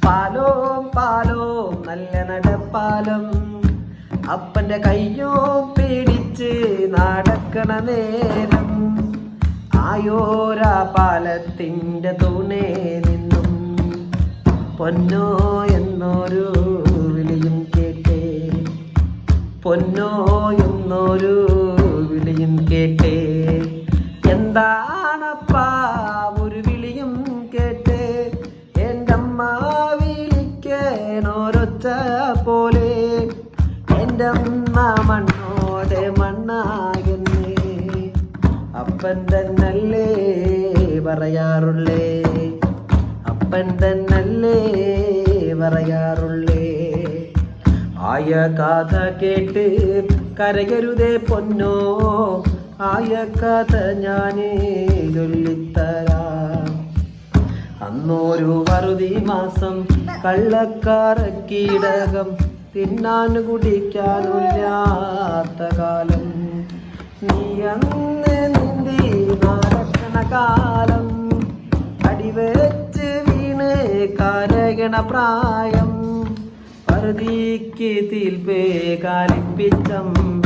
പാലോം പാലോം നല്ല നടപ്പാലം അപ്പന്റെ കയ്യോ പിടിച്ച് നടക്കണ നേരം ആയോരാ പാലത്തിന്റെ തൂണേ നിന്നും പൊന്നോ എന്നൊരു വിളിയും കേട്ടേ, പൊന്നോ എന്നൊരു വിളിയും കേട്ടേ. എന്താണപ്പാ ഒരു വിളിയും കേട്ടേ, എൻ്റെ അമ്മ വിളിക്കണോരൊച്ച പോലെ എൻ്റെ അമ്മ മണ്ണോടെ മണ്ണാകുന്നേ. അപ്പൻ തന്നല്ലേ പറയാറുള്ളേ, അപ്പൻ തന്നല്ലേ പറയാറുള്ളേ. ആയ കഥ കേട്ട് കരയരുതേ പൊന്നോ, ആയ കഥ ഞാനേ ചൊല്ലിത്തരാം. അന്നൊരു വറുതി മാസം കള്ളക്കാരക്കീടകം തിന്നാൻ കുടിക്കാനില്ലാത്ത കാലം, നീ അന്ന് നീന്തി നടക്കണ കാലം, അടിവെച്ച് വീണ് കരകണ പ്രായം, വറുതിക്ക് തീൽപ്പേ കാലിപ്പിച്ചമ്മ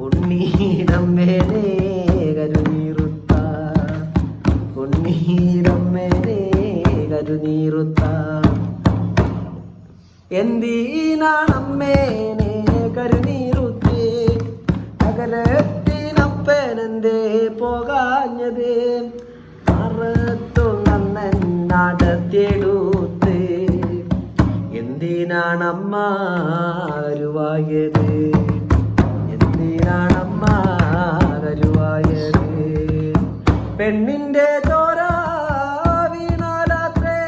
ഉണ്ണീരമ്മേനെ കരുനീറുത്ത, ഉണ്ണീരമ്മേനെ കരുനീറുത്ത. എന്തിനാണമ്മേനെ കരുനീറുത്തേ, അകലത്തിനപ്പനെന്തേ പോകാഞ്ഞത്, മറത്തു നന്നടത്തിയെടുത്ത്. എന്തിനാണമ്മ കരുവായത്, എന്തിനാണമ്മ കരുവായത്. പെണ്ണിന്റെ ചോര വീണാലാത്രേ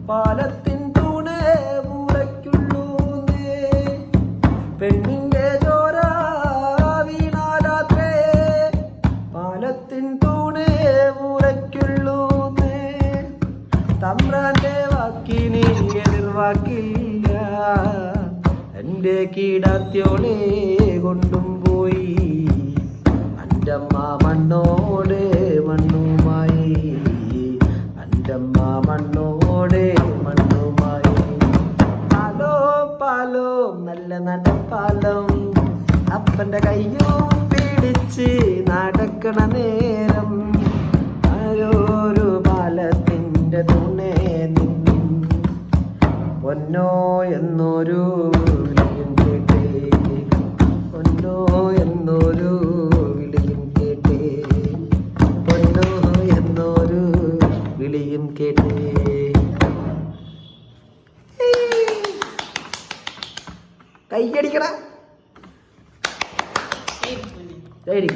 പാലത്തിൻ തൂണ് മുറയ്ക്കുള്ളൂന്നേ, പെണ്ണിന്റെ ചോര വീണാലാത്രേ പാലത്തിൻ തൂണ് മുറയ്ക്കുള്ളൂന്നേ. തമ്പ്രാന്റെ വാക്കിന് എതിർവാക്കില്ല, എൻ്റെ കീടാത്യോളെ കൊണ്ടും പോയി അൻ്റമ്മ മണ്ണോട് മണ്ണുമായി, അൻ്റമ്മ മണ്ണോട് മണ്ണുമായി. പാലോ പാലോ നല്ല നടപ്പാലം അപ്പൻ്റെ കയ്യോ പിടിച്ച് നടക്കണ നേരം, ആരോരു പാലത്തിൻ്റെ തുണേ നിന്നും പൊന്നോ എന്നൊരു വിളിയും കേട്ടേ, പൊന്നോ എന്നൊരു വിളിയും കേട്ടേ, പൊന്നോ എന്നൊരു വിളിയും കേട്ടേ. കൈയടിക്കട ശരി.